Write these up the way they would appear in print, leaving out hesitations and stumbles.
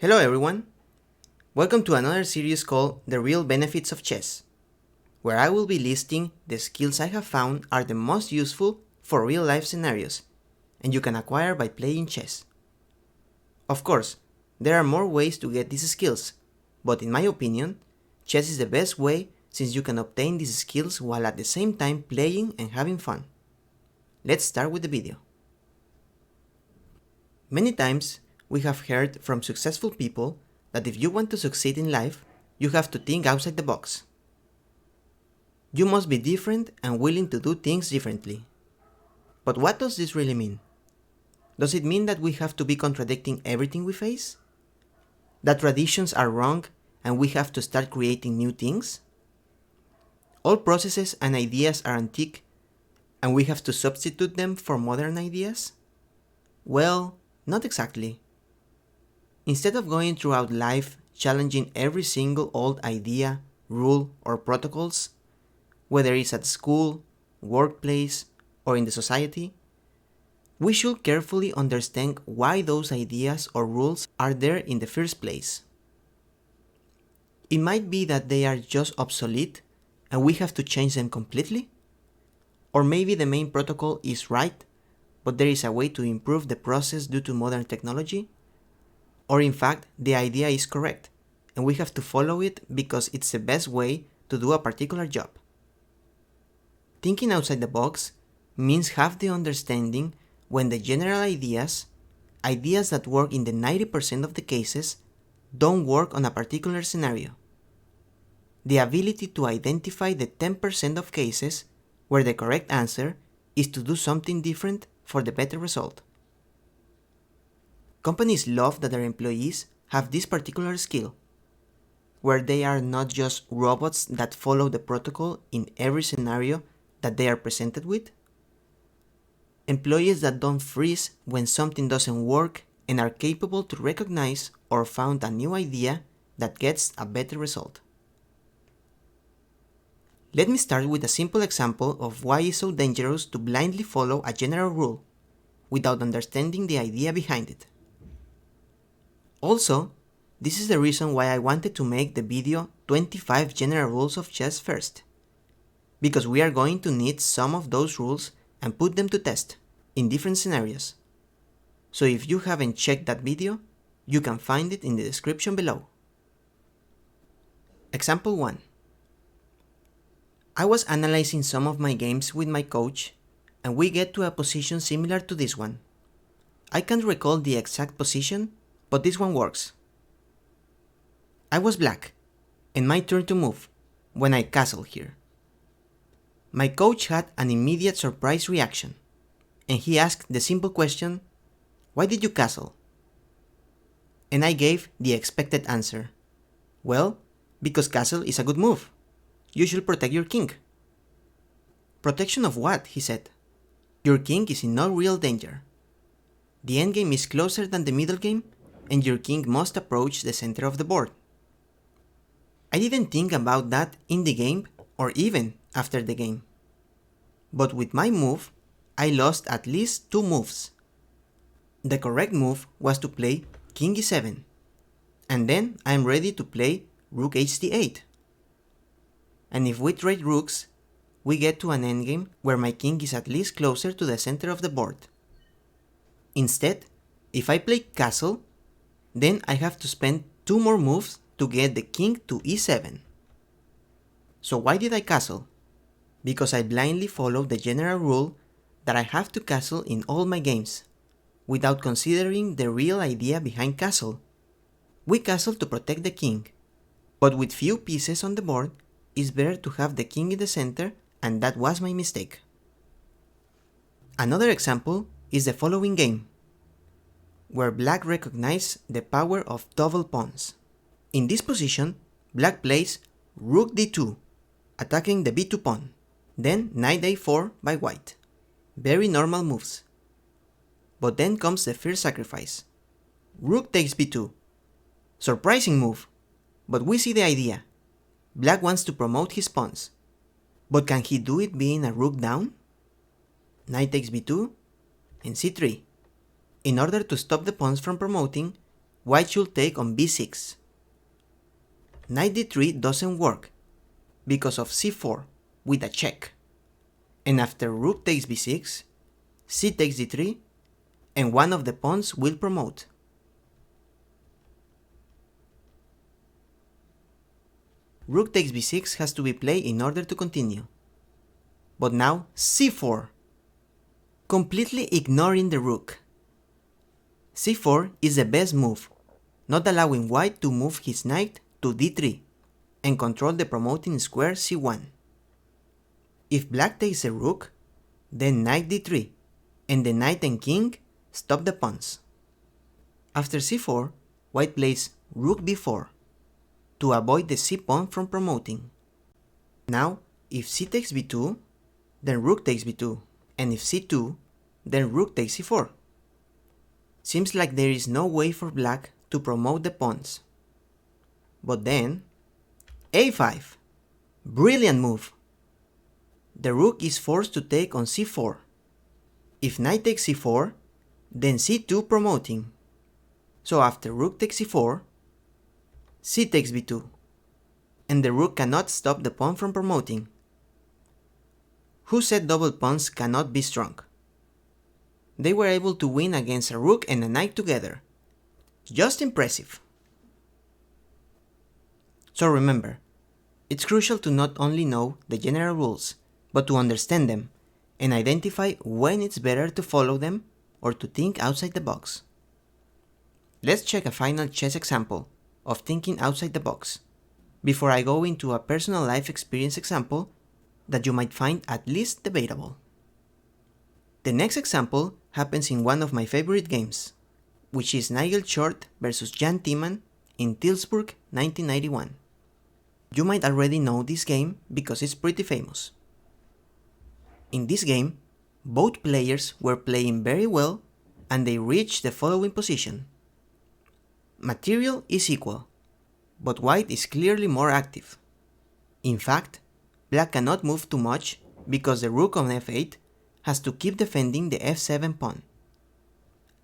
Hello everyone! Welcome to another series called The Real Benefits of Chess, where I will be listing the skills I have found are the most useful for real-life scenarios, and you can acquire by playing chess. Of course, there are more ways to get these skills, but in my opinion, chess is the best way since you can obtain these skills while at the same time playing and having fun. Let's start with the video. Many times, we have heard from successful people that if you want to succeed in life, you have to think outside the box. You must be different and willing to do things differently. But what does this really mean? Does it mean that we have to be contradicting everything we face? That traditions are wrong and we have to start creating new things? All processes and ideas are antique and we have to substitute them for modern ideas? Well, not exactly. Instead of going throughout life challenging every single old idea, rule, or protocols, whether it's at school, workplace, or in the society, we should carefully understand why those ideas or rules are there in the first place. It might be that they are just obsolete and we have to change them completely. Or maybe the main protocol is right, but there is a way to improve the process due to modern technology. Or in fact, the idea is correct, and we have to follow it because it's the best way to do a particular job. Thinking outside the box means have the understanding when the general ideas that work in the 90% of the cases, don't work on a particular scenario. The ability to identify the 10% of cases where the correct answer is to do something different for the better result. Companies love that their employees have this particular skill, where they are not just robots that follow the protocol in every scenario that they are presented with. Employees that don't freeze when something doesn't work and are capable to recognize or found a new idea that gets a better result. Let me start with a simple example of why it's so dangerous to blindly follow a general rule without understanding the idea behind it. Also, this is the reason why I wanted to make the video 25 general rules of chess first, because we are going to need some of those rules and put them to test in different scenarios. So if you haven't checked that video, you can find it in the description below. Example 1. I was analyzing some of my games with my coach and we get to a position similar to this one. I can't recall the exact position, but this one works. I was black, and my turn to move, when I castle here. My coach had an immediate surprise reaction, and he asked the simple question, "Why did you castle?" And I gave the expected answer. Well, because castle is a good move. You should protect your king. Protection of what? He said. Your king is in no real danger. The endgame is closer than the middle game, and your king must approach the center of the board. I didn't think about that in the game or even after the game. But with my move, I lost at least 2 moves. The correct move was to play King e7, and then I am ready to play Rook hd8. And if we trade rooks, we get to an endgame where my king is at least closer to the center of the board. Instead, if I play castle, then I have to spend 2 more moves to get the king to e7. So why did I castle? Because I blindly followed the general rule that I have to castle in all my games, without considering the real idea behind castle. We castle to protect the king, but with few pieces on the board, it's better to have the king in the center, and that was my mistake. Another example is the following game, where black recognized the power of double pawns. In this position, black plays Rook d2, attacking the b2 pawn, then knight a4 by white. Very normal moves. But then comes the first sacrifice. Rook takes b2. Surprising move, but we see the idea. Black wants to promote his pawns. But can he do it being a rook down? Knight takes b2 and c3. In order to stop the pawns from promoting, white should take on b6. Knight d3 doesn't work because of c4 with a check, and after rook takes b6, c takes d3, and one of the pawns will promote. Rook takes b6 has to be played in order to continue. But now c4, completely ignoring the rook. c4 is the best move, not allowing white to move his knight to d3 and control the promoting square c1. If black takes a rook, then knight d3, and the knight and king stop the pawns. After c4, white plays rook b4 to avoid the c pawn from promoting. Now, if c takes b2, then rook takes b2, and if c2, then rook takes c4. Seems like there is no way for black to promote the pawns. But then, a5, brilliant move. The rook is forced to take on c4. If knight takes c4, then c2 promoting. So after rook takes c4, c takes b2, and the rook cannot stop the pawn from promoting. Who said double pawns cannot be strong? They were able to win against a rook and a knight together. Just impressive. So remember, it's crucial to not only know the general rules, but to understand them and identify when it's better to follow them or to think outside the box. Let's check a final chess example of thinking outside the box, before I go into a personal life experience example that you might find at least debatable. The next example happens in one of my favorite games, which is Nigel Short vs Jan Timman in Tilburg 1991. You might already know this game because it's pretty famous. In this game, both players were playing very well and they reached the following position. Material is equal, but white is clearly more active. In fact, black cannot move too much because the rook on f8 has to keep defending the f7 pawn,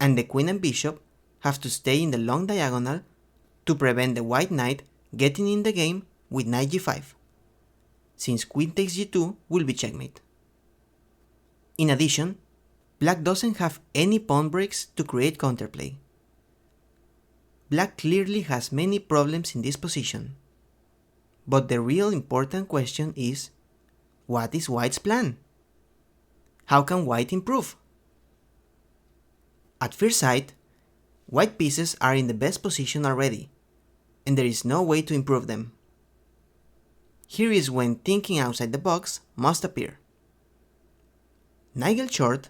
and the queen and bishop have to stay in the long diagonal to prevent the white knight getting in the game with knight g5, since queen takes g2 will be checkmate. In addition, black doesn't have any pawn breaks to create counterplay. Black clearly has many problems in this position. But the real important question is, what is white's plan? How can white improve? At first sight, white pieces are in the best position already, and there is no way to improve them. Here is when thinking outside the box must appear. Nigel Short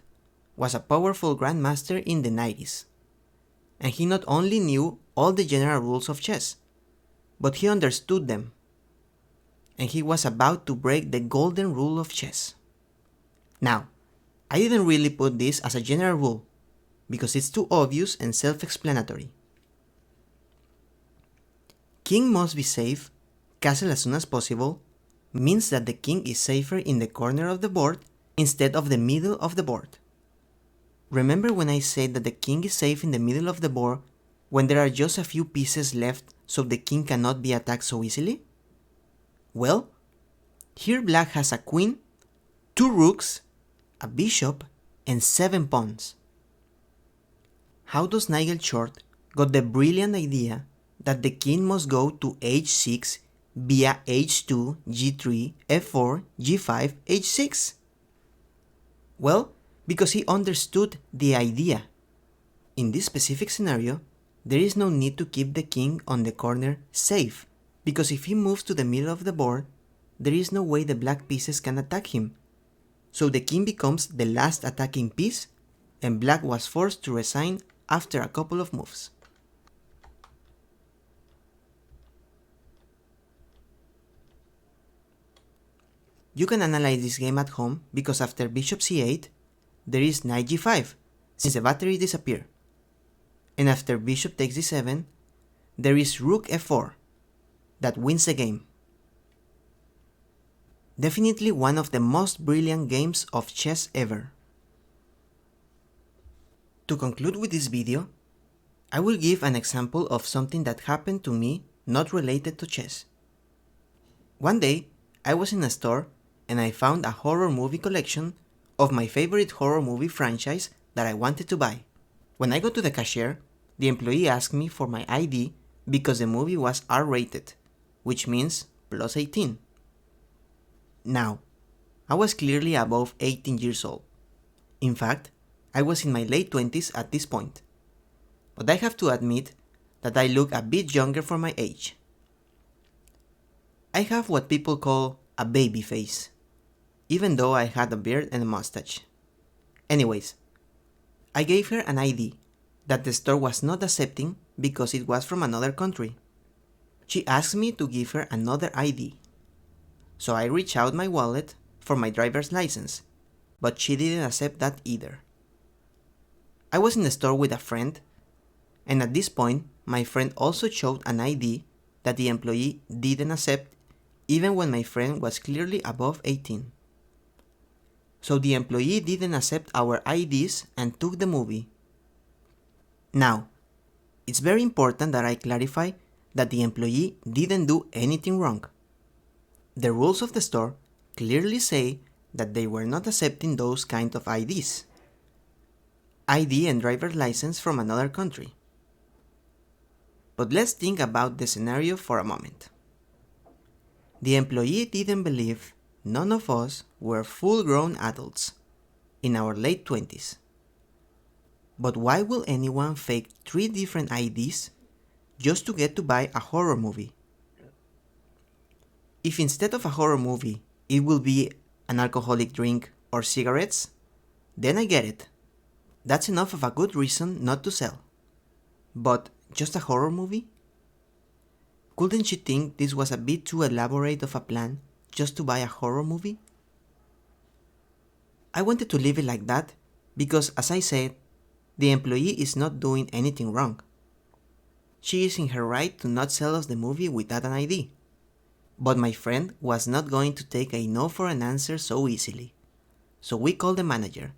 was a powerful grandmaster in the 90s, and he not only knew all the general rules of chess, but he understood them, and he was about to break the golden rule of chess. Now, I didn't really put this as a general rule, because it's too obvious and self-explanatory. King must be safe, castle as soon as possible, means that the king is safer in the corner of the board instead of the middle of the board. Remember when I said that the king is safe in the middle of the board when there are just a few pieces left so the king cannot be attacked so easily? Well, here black has a queen, 2 rooks, a bishop, and 7 pawns. How does Nigel Short got the brilliant idea that the king must go to h6 via h2, g3, f4, g5, h6? Well, because he understood the idea. In this specific scenario, there is no need to keep the king on the corner safe, because if he moves to the middle of the board, there is no way the black pieces can attack him. So the king becomes the last attacking piece, and black was forced to resign after a couple of moves. You can analyze this game at home because after bishop c8, there is knight g5, since the battery disappeared. And after bishop takes d7, there is rook f4, that wins the game. Definitely one of the most brilliant games of chess ever. To conclude with this video, I will give an example of something that happened to me not related to chess. One day, I was in a store and I found a horror movie collection of my favorite horror movie franchise that I wanted to buy. When I got to the cashier, the employee asked me for my ID because the movie was R-rated, which means plus 18. Now, I was clearly above 18 years old. In fact, I was in my late 20s at this point. But I have to admit that I look a bit younger for my age. I have what people call a baby face, even though I had a beard and a mustache. Anyways, I gave her an ID that the store was not accepting because it was from another country. She asked me to give her another ID. So I reached out my wallet for my driver's license, but she didn't accept that either. I was in the store with a friend, and at this point, my friend also showed an ID that the employee didn't accept even when my friend was clearly above 18. So the employee didn't accept our IDs and took the movie. Now, it's very important that I clarify that the employee didn't do anything wrong. The rules of the store clearly say that they were not accepting those kind of IDs. ID and driver's license from another country. But let's think about the scenario for a moment. The employee didn't believe none of us were full-grown adults in our late 20s. But why will anyone fake 3 different IDs just to get to buy a horror movie? If instead of a horror movie, it will be an alcoholic drink or cigarettes, then I get it. That's enough of a good reason not to sell. But just a horror movie? Couldn't she think this was a bit too elaborate of a plan just to buy a horror movie? I wanted to leave it like that because, as I said, the employee is not doing anything wrong. She is in her right to not sell us the movie without an ID. But my friend was not going to take a no for an answer so easily. So we called the manager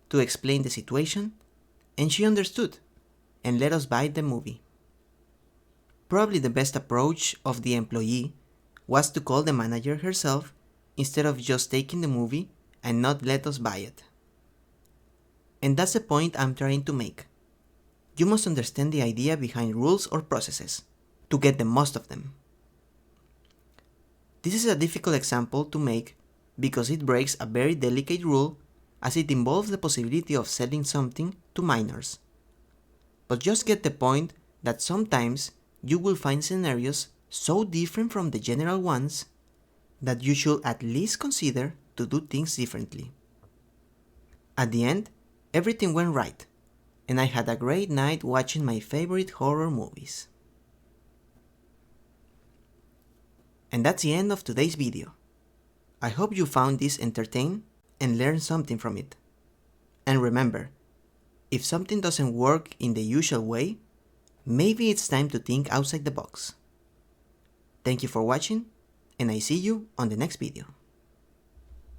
to explain the situation, and she understood and let us buy the movie. Probably the best approach of the employee was to call the manager herself instead of just taking the movie and not let us buy it. And that's the point I'm trying to make. You must understand the idea behind rules or processes to get the most of them. This is a difficult example to make because it breaks a very delicate rule as it involves the possibility of selling something to minors. But just get the point that sometimes you will find scenarios so different from the general ones that you should at least consider to do things differently. At the end, everything went right, and I had a great night watching my favorite horror movies. And that's the end of today's video. I hope you found this entertaining and learned something from it. And remember, if something doesn't work in the usual way, maybe it's time to think outside the box. Thank you for watching, and I see you on the next video.